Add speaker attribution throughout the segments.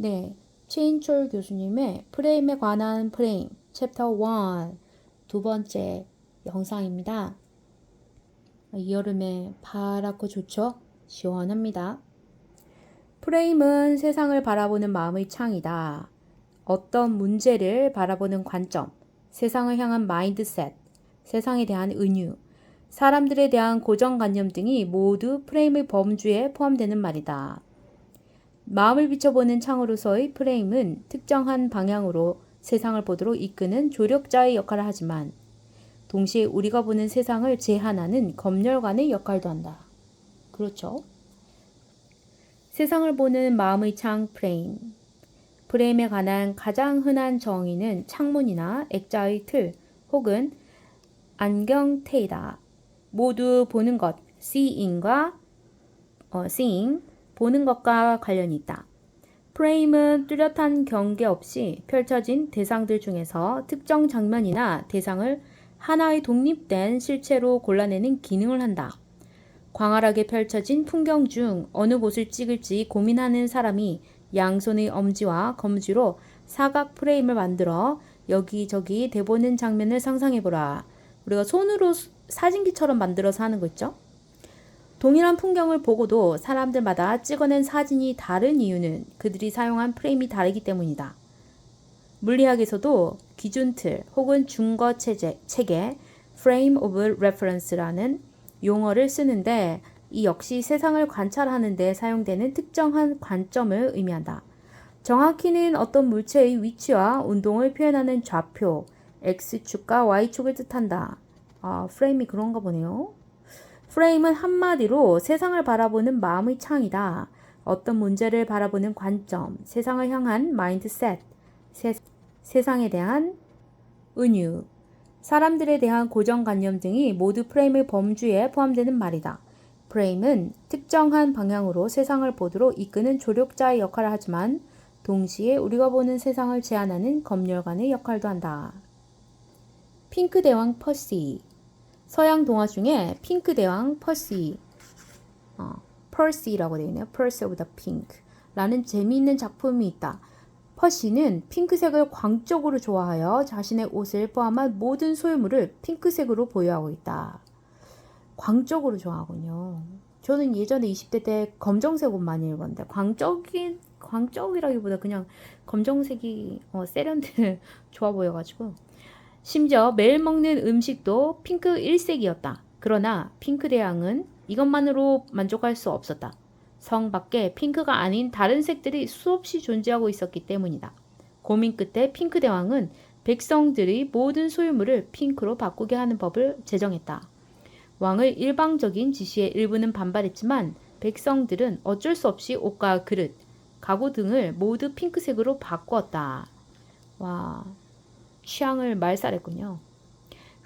Speaker 1: 네, 최인철 교수님의 프레임에 관한 프레임, 챕터 1, 두 번째 영상입니다. 이 여름에 파랗고 좋죠? 시원합니다. 프레임은 세상을 바라보는 마음의 창이다. 어떤 문제를 바라보는 관점, 세상을 향한 마인드셋, 세상에 대한 은유, 사람들에 대한 고정관념 등이 모두 프레임의 범주에 포함되는 말이다. 마음을 비춰보는 창으로서의 프레임은 특정한 방향으로 세상을 보도록 이끄는 조력자의 역할을 하지만 동시에 우리가 보는 세상을 제한하는 검열관의 역할도 한다. 그렇죠? 세상을 보는 마음의 창 프레임. 프레임에 관한 가장 흔한 정의는 창문이나 액자의 틀 혹은 안경테이다. 모두 보는 것, seeing, 보는 것과 관련이 있다. 프레임은 뚜렷한 경계 없이 펼쳐진 대상들 중에서 특정 장면이나 대상을 하나의 독립된 실체로 골라내는 기능을 한다. 광활하게 펼쳐진 풍경 중 어느 곳을 찍을지 고민하는 사람이 양손의 엄지와 검지로 사각 프레임을 만들어 여기저기 대보는 장면을 상상해보라. 우리가 손으로 사진기처럼 만들어서 하는 거 있죠? 동일한 풍경을 보고도 사람들마다 찍어낸 사진이 다른 이유는 그들이 사용한 프레임이 다르기 때문이다. 물리학에서도 기준틀 혹은 중거 체계 Frame of Reference라는 용어를 쓰는데 이 역시 세상을 관찰하는 데 사용되는 특정한 관점을 의미한다. 정확히는 어떤 물체의 위치와 운동을 표현하는 좌표, X축과 Y축을 뜻한다. 프레임이 그런가 보네요. 프레임은 한마디로 세상을 바라보는 마음의 창이다. 어떤 문제를 바라보는 관점, 세상을 향한 마인드셋, 세상에 대한 은유, 사람들에 대한 고정관념 등이 모두 프레임의 범주에 포함되는 말이다. 프레임은 특정한 방향으로 세상을 보도록 이끄는 조력자의 역할을 하지만 동시에 우리가 보는 세상을 제한하는 검열관의 역할도 한다. 핑크 대왕 퍼시. 서양 동화 중에 핑크 대왕 퍼시, 퍼시라고 되어 있네요. Percy of the Pink 라는 재미있는 작품이 있다. 퍼시는 핑크색을 광적으로 좋아하여 자신의 옷을 포함한 모든 소유물을 핑크색으로 보유하고 있다. 광적으로 좋아하군요. 저는 예전에 20대 때 검정색 옷 많이 입었는데 광적이라기보다 그냥 검정색이 세련돼 좋아 보여가지고 심지어 매일 먹는 음식도 핑크 일색이었다. 그러나 핑크 대왕은 이것만으로 만족할 수 없었다. 성 밖에 핑크가 아닌 다른 색들이 수없이 존재하고 있었기 때문이다. 고민 끝에 핑크 대왕은 백성들의 모든 소유물을 핑크로 바꾸게 하는 법을 제정했다. 왕의 일방적인 지시에 일부는 반발했지만 백성들은 어쩔 수 없이 옷과 그릇, 가구 등을 모두 핑크색으로 바꾸었다. 와, 취향을 말살했군요.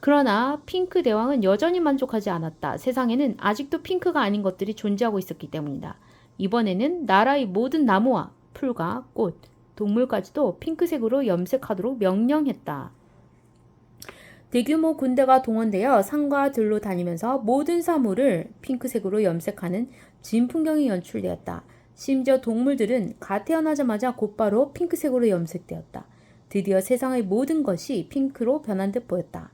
Speaker 1: 그러나 핑크 대왕은 여전히 만족하지 않았다. 세상에는 아직도 핑크가 아닌 것들이 존재하고 있었기 때문이다. 이번에는 나라의 모든 나무와 풀과 꽃, 동물까지도 핑크색으로 염색하도록 명령했다. 대규모 군대가 동원되어 산과 들로 다니면서 모든 사물을 핑크색으로 염색하는 진풍경이 연출되었다. 심지어 동물들은 갓 태어나자마자 곧바로 핑크색으로 염색되었다. 드디어 세상의 모든 것이 핑크로 변한 듯 보였다.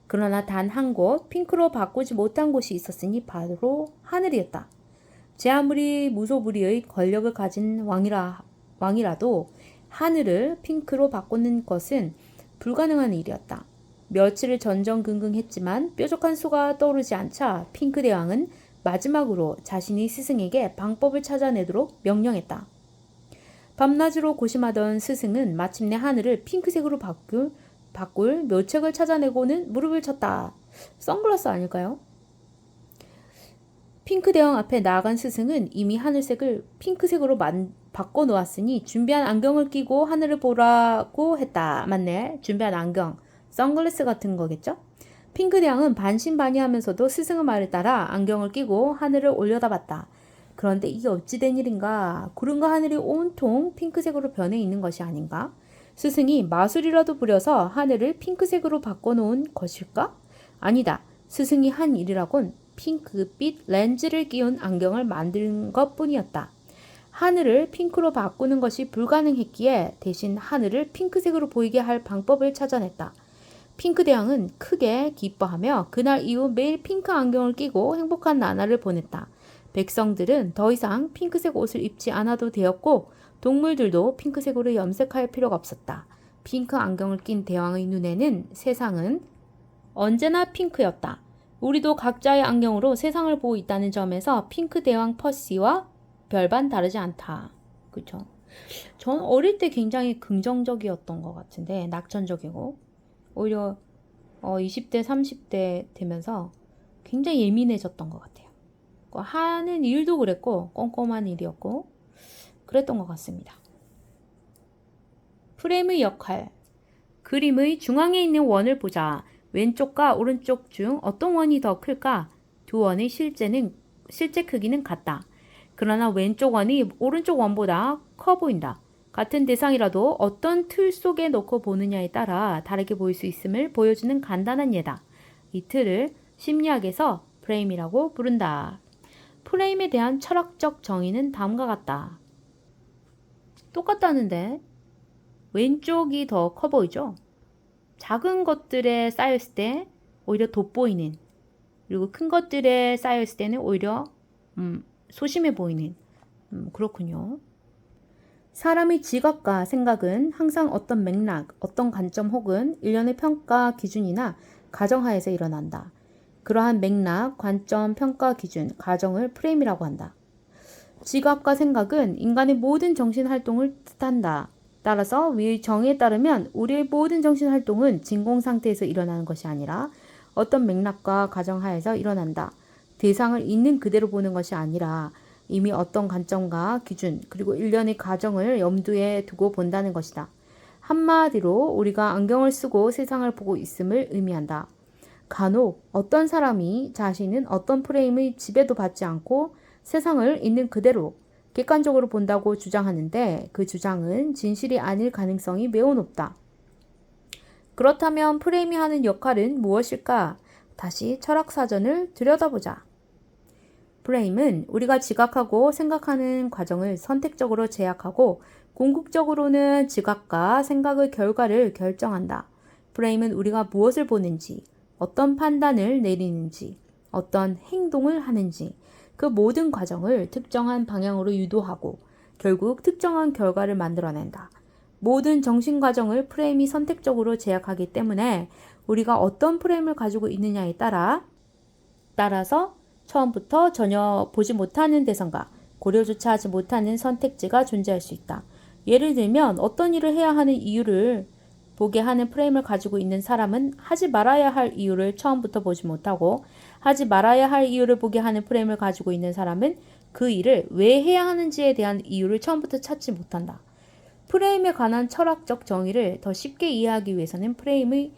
Speaker 1: 그러나 단 한 곳 핑크로 바꾸지 못한 곳이 있었으니 바로 하늘이었다. 제 아무리 무소불위의 권력을 가진 왕이라도 하늘을 핑크로 바꾸는 것은 불가능한 일이었다. 며칠을 전전긍긍했지만 뾰족한 수가 떠오르지 않자 핑크 대왕은 마지막으로 자신의 스승에게 방법을 찾아내도록 명령했다. 밤낮으로 고심하던 스승은 마침내 하늘을 핑크색으로 바꿀 묘책을 찾아내고는 무릎을 쳤다. 선글라스 아닐까요? 핑크 대왕 앞에 나아간 스승은 이미 하늘색을 핑크색으로 바꿔놓았으니 준비한 안경을 끼고 하늘을 보라고 했다. 맞네. 준비한 안경. 선글라스 같은 거겠죠? 핑크 대왕은 반신반의하면서도 스승의 말에 따라 안경을 끼고 하늘을 올려다봤다. 그런데 이게 어찌 된 일인가? 구름과 하늘이 온통 핑크색으로 변해 있는 것이 아닌가? 스승이 마술이라도 부려서 하늘을 핑크색으로 바꿔놓은 것일까? 아니다. 스승이 한 일이라곤 핑크빛 렌즈를 끼운 안경을 만든 것뿐이었다. 하늘을 핑크로 바꾸는 것이 불가능했기에 대신 하늘을 핑크색으로 보이게 할 방법을 찾아냈다. 핑크 대왕은 크게 기뻐하며 그날 이후 매일 핑크 안경을 끼고 행복한 나날을 보냈다. 백성들은 더 이상 핑크색 옷을 입지 않아도 되었고 동물들도 핑크색으로 염색할 필요가 없었다. 핑크 안경을 낀 대왕의 눈에는 세상은 언제나 핑크였다. 우리도 각자의 안경으로 세상을 보고 있다는 점에서 핑크 대왕 퍼시와 별반 다르지 않다. 그쵸? 전 어릴 때 굉장히 긍정적이었던 것 같은데 낙천적이고 오히려 20대, 30대 되면서 굉장히 예민해졌던 것 같아요. 하는 일도 그랬고 꼼꼼한 일이었고 그랬던 것 같습니다. 프레임의 역할. 그림의 중앙에 있는 원을 보자. 왼쪽과 오른쪽 중 어떤 원이 더 클까? 두 원의 실제 크기는 같다. 그러나 왼쪽 원이 오른쪽 원보다 커 보인다. 같은 대상이라도 어떤 틀 속에 놓고 보느냐에 따라 다르게 보일 수 있음을 보여주는 간단한 예다. 이 틀을 심리학에서 프레임이라고 부른다. 프레임에 대한 철학적 정의는 다음과 같다. 똑같다는데 왼쪽이 더 커 보이죠? 작은 것들에 쌓였을 때 오히려 돋보이는, 그리고 큰 것들에 쌓였을 때는 오히려 소심해 보이는, 그렇군요. 사람의 지각과 생각은 항상 어떤 맥락, 어떤 관점 혹은 일련의 평가 기준이나 가정하에서 일어난다. 그러한 맥락, 관점, 평가 기준, 가정을 프레임이라고 한다. 지각과 생각은 인간의 모든 정신활동을 뜻한다. 따라서 위의 정의에 따르면 우리의 모든 정신활동은 진공 상태에서 일어나는 것이 아니라 어떤 맥락과 가정하에서 일어난다. 대상을 있는 그대로 보는 것이 아니라 이미 어떤 관점과 기준 그리고 일련의 가정을 염두에 두고 본다는 것이다. 한마디로 우리가 안경을 쓰고 세상을 보고 있음을 의미한다. 간혹 어떤 사람이 자신은 어떤 프레임의 지배도 받지 않고 세상을 있는 그대로 객관적으로 본다고 주장하는데 그 주장은 진실이 아닐 가능성이 매우 높다. 그렇다면 프레임이 하는 역할은 무엇일까? 다시 철학사전을 들여다보자. 프레임은 우리가 지각하고 생각하는 과정을 선택적으로 제약하고 궁극적으로는 지각과 생각의 결과를 결정한다. 프레임은 우리가 무엇을 보는지, 어떤 판단을 내리는지, 어떤 행동을 하는지 그 모든 과정을 특정한 방향으로 유도하고 결국 특정한 결과를 만들어낸다. 모든 정신 과정을 프레임이 선택적으로 제약하기 때문에 우리가 어떤 프레임을 가지고 있느냐에 따라서 처음부터 전혀 보지 못하는 대상과 고려조차 하지 못하는 선택지가 존재할 수 있다. 예를 들면 어떤 일을 해야 하는 이유를 보게 하는 프레임을 가지고 있는 사람은 하지 말아야 할 이유를 처음부터 보지 못하고 하지 말아야 할 이유를 보게 하는 프레임을 가지고 있는 사람은 그 일을 왜 해야 하는지에 대한 이유를 처음부터 찾지 못한다. 프레임에 관한 철학적 정의를 더 쉽게 이해하기 위해서는 프레임이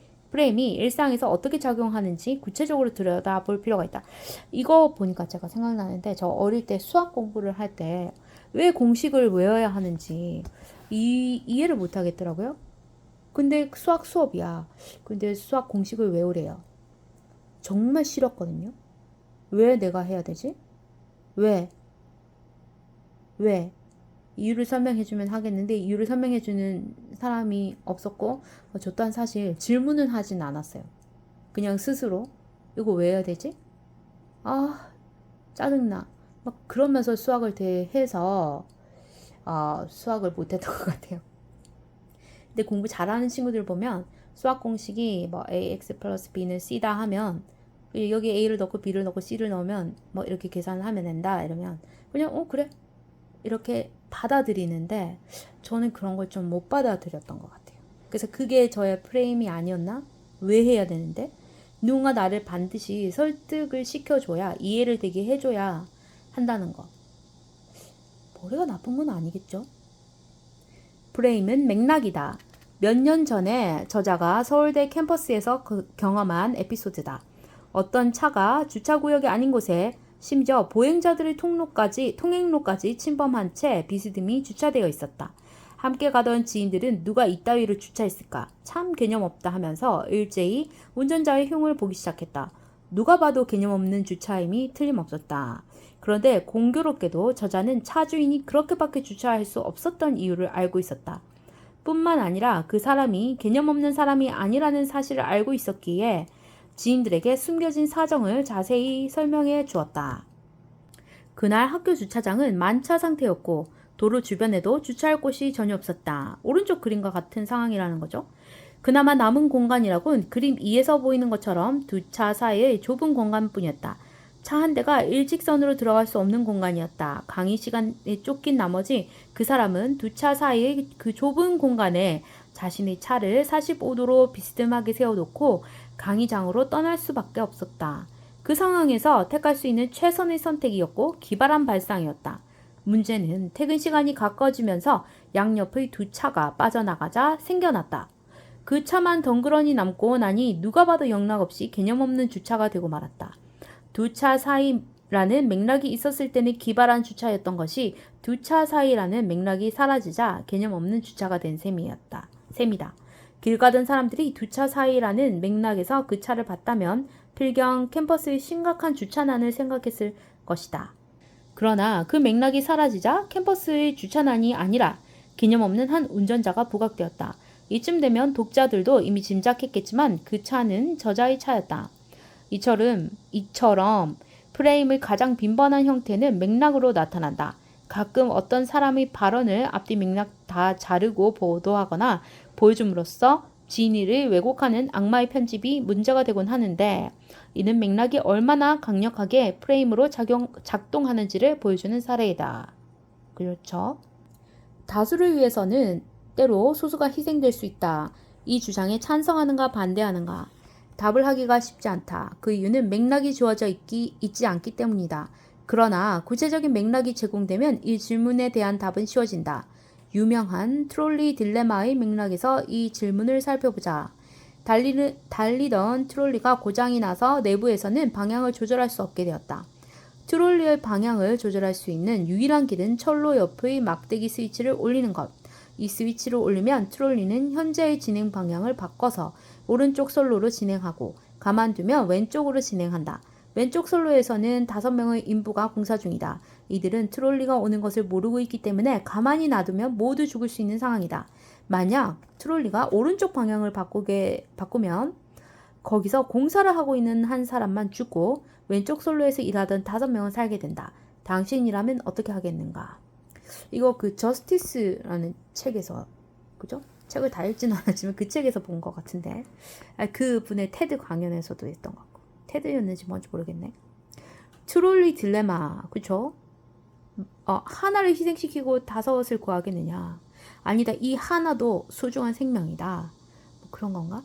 Speaker 1: 일상에서 어떻게 작용하는지 구체적으로 들여다볼 필요가 있다. 이거 보니까 제가 생각나는데 저 어릴 때 수학 공부를 할 때 왜 공식을 외워야 하는지 이해를 못 하겠더라고요. 근데 수학 수업이야. 근데 수학 공식을 외우래요. 정말 싫었거든요. 왜 내가 해야 되지? 왜? 이유를 설명해주면 하겠는데 이유를 설명해주는 사람이 없었고 저 또한 사실 질문은 하진 않았어요. 그냥 스스로 이거 왜 해야 되지? 아 짜증나. 막 그러면서 수학을 대해서 수학을 못했던 것 같아요. 근데 공부 잘하는 친구들 보면 수학 공식이 뭐 ax 플러스 b는 c다 하면 여기 a를 넣고 b를 넣고 c를 넣으면 뭐 이렇게 계산을 하면 된다 이러면 그냥 그래 이렇게 받아들이는데 저는 그런 걸 좀 못 받아들였던 것 같아요. 그래서 그게 저의 프레임이 아니었나? 왜 해야 되는데? 누군가 나를 반드시 설득을 시켜줘야 이해를 되게 해줘야 한다는 거. 머리가 나쁜 건 아니겠죠? 프레임은 맥락이다. 몇 년 전에 저자가 서울대 캠퍼스에서 경험한 에피소드다. 어떤 차가 주차구역이 아닌 곳에 심지어 보행자들의 통행로까지 침범한 채 비스듬히 주차되어 있었다. 함께 가던 지인들은 누가 이따위로 주차했을까? 참 개념 없다 하면서 일제히 운전자의 흉을 보기 시작했다. 누가 봐도 개념 없는 주차임이 틀림없었다. 그런데 공교롭게도 저자는 차 주인이 그렇게밖에 주차할 수 없었던 이유를 알고 있었다. 뿐만 아니라 그 사람이 개념 없는 사람이 아니라는 사실을 알고 있었기에 지인들에게 숨겨진 사정을 자세히 설명해 주었다. 그날 학교 주차장은 만차 상태였고 도로 주변에도 주차할 곳이 전혀 없었다. 오른쪽 그림과 같은 상황이라는 거죠. 그나마 남은 공간이라곤 그림 2에서 보이는 것처럼 두 차 사이의 좁은 공간뿐이었다. 차 한 대가 일직선으로 들어갈 수 없는 공간이었다. 강의 시간에 쫓긴 나머지 그 사람은 두 차 사이의 그 좁은 공간에 자신의 차를 45도로 비스듬하게 세워놓고 강의장으로 떠날 수밖에 없었다. 그 상황에서 택할 수 있는 최선의 선택이었고 기발한 발상이었다. 문제는 퇴근 시간이 가까워지면서 양옆의 두 차가 빠져나가자 생겨났다. 그 차만 덩그러니 남고 나니 누가 봐도 영락없이 개념 없는 주차가 되고 말았다. 두 차 사이라는 맥락이 있었을 때는 기발한 주차였던 것이 두 차 사이라는 맥락이 사라지자 개념 없는 주차가 된 셈이다. 길 가던 사람들이 두 차 사이라는 맥락에서 그 차를 봤다면 필경 캠퍼스의 심각한 주차난을 생각했을 것이다. 그러나 그 맥락이 사라지자 캠퍼스의 주차난이 아니라 개념 없는 한 운전자가 부각되었다. 이쯤 되면 독자들도 이미 짐작했겠지만 그 차는 저자의 차였다. 이처럼 프레임의 가장 빈번한 형태는 맥락으로 나타난다. 가끔 어떤 사람의 발언을 앞뒤 맥락 다 자르고 보도하거나 보여줌으로써 진위를 왜곡하는 악마의 편집이 문제가 되곤 하는데 이는 맥락이 얼마나 강력하게 프레임으로 작동하는지를 보여주는 사례이다. 그렇죠? 다수를 위해서는 때로 소수가 희생될 수 있다. 이 주장에 찬성하는가 반대하는가? 답을 하기가 쉽지 않다. 그 이유는 맥락이 주어져 있지 않기 때문이다. 그러나 구체적인 맥락이 제공되면 이 질문에 대한 답은 쉬워진다. 유명한 트롤리 딜레마의 맥락에서 이 질문을 살펴보자. 달리던 트롤리가 고장이 나서 내부에서는 방향을 조절할 수 없게 되었다. 트롤리의 방향을 조절할 수 있는 유일한 길은 철로 옆의 막대기 스위치를 올리는 것. 이 스위치를 올리면 트롤리는 현재의 진행 방향을 바꿔서 오른쪽 선로로 진행하고 가만두면 왼쪽으로 진행한다. 왼쪽 선로에서는 5명의 인부가 공사 중이다. 이들은 트롤리가 오는 것을 모르고 있기 때문에 가만히 놔두면 모두 죽을 수 있는 상황이다. 만약 트롤리가 오른쪽 방향을 바꾸면 거기서 공사를 하고 있는 한 사람만 죽고 왼쪽 선로에서 일하던 5명은 살게 된다. 당신이라면 어떻게 하겠는가? 이거 그 저스티스라는 책에서, 그죠? 책을 다 읽지는 않았지만 그 책에서 본 것 같은데, 그 분의 테드 강연에서도 했던 것 같고, 테드였는지 뭔지 모르겠네. 트롤리 딜레마, 그죠? 하나를 희생시키고 5을 구하겠느냐? 아니다, 이 하나도 소중한 생명이다. 뭐 그런 건가?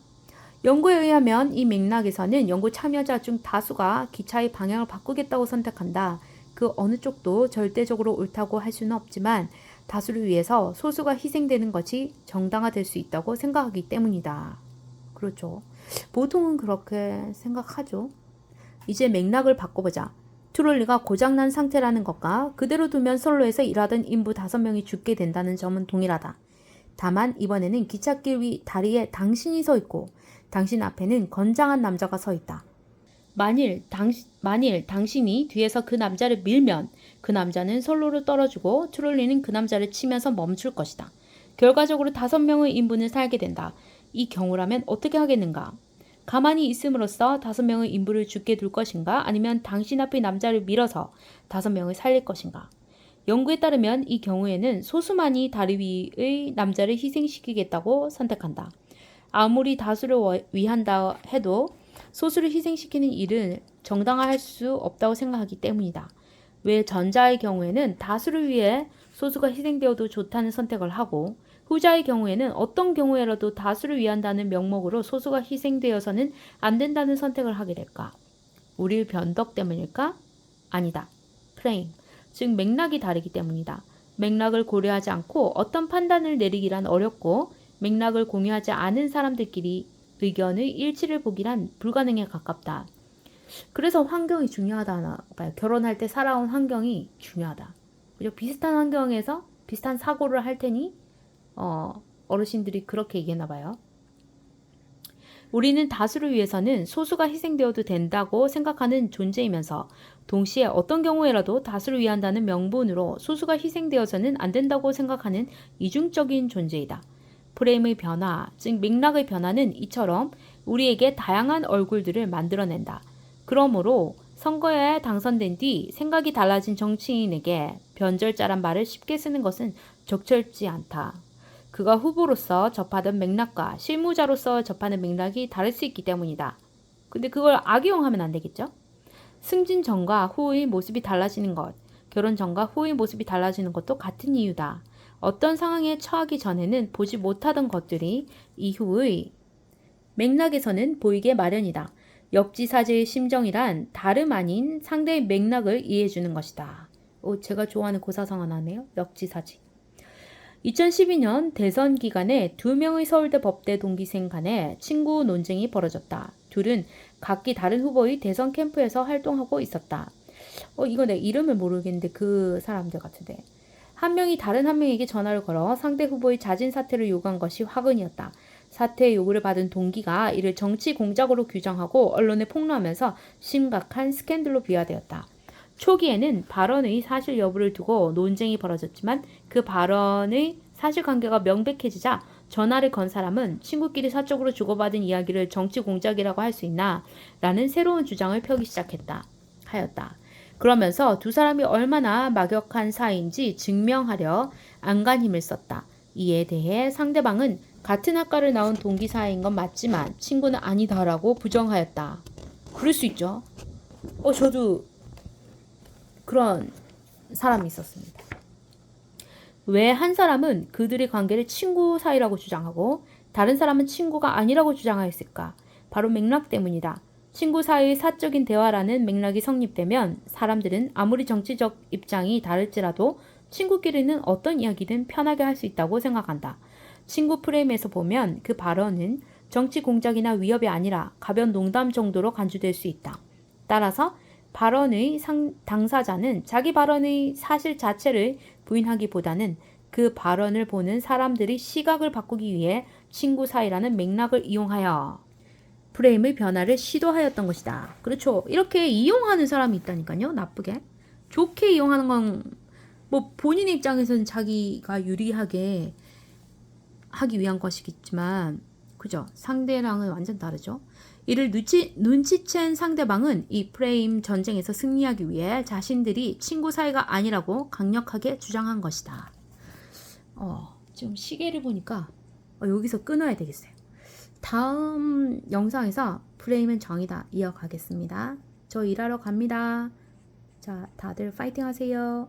Speaker 1: 연구에 의하면 이 맥락에서는 연구 참여자 중 다수가 기차의 방향을 바꾸겠다고 선택한다. 그 어느 쪽도 절대적으로 옳다고 할 수는 없지만 다수를 위해서 소수가 희생되는 것이 정당화될 수 있다고 생각하기 때문이다. 그렇죠. 보통은 그렇게 생각하죠. 이제 맥락을 바꿔보자. 트롤리가 고장난 상태라는 것과 그대로 두면 선로에서 일하던 인부 5명이 죽게 된다는 점은 동일하다. 다만 이번에는 기찻길 위 다리에 당신이 서 있고 당신 앞에는 건장한 남자가 서 있다. 만일 당신이 뒤에서 그 남자를 밀면 그 남자는 선로로 떨어지고 트롤리는 그 남자를 치면서 멈출 것이다. 결과적으로 5명의 인부는 살게 된다. 이 경우라면 어떻게 하겠는가? 가만히 있음으로써 5명의 인부를 죽게 둘 것인가? 아니면 당신 앞의 남자를 밀어서 5명을 살릴 것인가? 연구에 따르면 이 경우에는 소수만이 다리 위의 남자를 희생시키겠다고 선택한다. 아무리 다수를 위한다 해도 소수를 희생시키는 일은 정당화할 수 없다고 생각하기 때문이다. 왜 전자의 경우에는 다수를 위해 소수가 희생되어도 좋다는 선택을 하고 후자의 경우에는 어떤 경우에라도 다수를 위한다는 명목으로 소수가 희생되어서는 안 된다는 선택을 하게 될까? 우리 변덕 때문일까? 아니다. 프레임, 즉 맥락이 다르기 때문이다. 맥락을 고려하지 않고 어떤 판단을 내리기란 어렵고 맥락을 공유하지 않은 사람들끼리 의견의 일치를 보기란 불가능에 가깝다. 그래서 환경이 중요하다 봐요. 결혼할 때 살아온 환경이 중요하다. 그죠? 비슷한 환경에서 비슷한 사고를 할 테니 어르신들이 그렇게 얘기했나 봐요. 우리는 다수를 위해서는 소수가 희생되어도 된다고 생각하는 존재이면서 동시에 어떤 경우에라도 다수를 위한다는 명분으로 소수가 희생되어서는 안 된다고 생각하는 이중적인 존재이다. 프레임의 변화, 즉 맥락의 변화는 이처럼 우리에게 다양한 얼굴들을 만들어낸다. 그러므로 선거에 당선된 뒤 생각이 달라진 정치인에게 변절자란 말을 쉽게 쓰는 것은 적절치 않다. 그가 후보로서 접하던 맥락과 실무자로서 접하는 맥락이 다를 수 있기 때문이다. 근데 그걸 악용하면 안 되겠죠? 승진 전과 후의 모습이 달라지는 것, 결혼 전과 후의 모습이 달라지는 것도 같은 이유다. 어떤 상황에 처하기 전에는 보지 못하던 것들이 이후의 맥락에서는 보이게 마련이다. 역지사지의 심정이란 다름 아닌 상대의 맥락을 이해해주는 것이다. 제가 좋아하는 고사성 하나네요. 역지사지. 2012년 대선 기간에 2명의 서울대 법대 동기생 간에 친구 논쟁이 벌어졌다. 둘은 각기 다른 후보의 대선 캠프에서 활동하고 있었다. 이거 내 이름을 모르겠는데 그 사람들 같은데. 한 명이 다른 한 명에게 전화를 걸어 상대 후보의 자진 사퇴를 요구한 것이 화근이었다. 사퇴 요구를 받은 동기가 이를 정치 공작으로 규정하고 언론에 폭로하면서 심각한 스캔들로 비화되었다. 초기에는 발언의 사실 여부를 두고 논쟁이 벌어졌지만 그 발언의 사실관계가 명백해지자 전화를 건 사람은 친구끼리 사적으로 주고받은 이야기를 정치 공작이라고 할 수 있나? 라는 새로운 주장을 펴기 하였다. 그러면서 두 사람이 얼마나 막역한 사이인지 증명하려 안간힘을 썼다. 이에 대해 상대방은 같은 학과를 나온 동기 사이인 건 맞지만 친구는 아니다라고 부정하였다. 그럴 수 있죠. 저도 그런 사람이 있었습니다. 왜 한 사람은 그들의 관계를 친구 사이라고 주장하고 다른 사람은 친구가 아니라고 주장하였을까? 바로 맥락 때문이다. 친구 사이의 사적인 대화라는 맥락이 성립되면 사람들은 아무리 정치적 입장이 다를지라도 친구끼리는 어떤 이야기든 편하게 할 수 있다고 생각한다. 친구 프레임에서 보면 그 발언은 정치 공작이나 위협이 아니라 가벼운 농담 정도로 간주될 수 있다. 따라서 발언의 당사자는 자기 발언의 사실 자체를 부인하기보다는 그 발언을 보는 사람들의 시각을 바꾸기 위해 친구 사이라는 맥락을 이용하여 프레임의 변화를 시도하였던 것이다. 그렇죠. 이렇게 이용하는 사람이 있다니까요. 나쁘게. 좋게 이용하는 건 뭐 본인의 입장에서는 자기가 유리하게 하기 위한 것이겠지만 그죠? 상대랑은 완전 다르죠. 이를 눈치챈 상대방은 이 프레임 전쟁에서 승리하기 위해 자신들이 친구 사이가 아니라고 강력하게 주장한 것이다. 지금 시계를 보니까 여기서 끊어야 되겠어요. 다음 영상에서 프레임은 정의다 이어가겠습니다. 저 일하러 갑니다. 자, 다들 파이팅 하세요.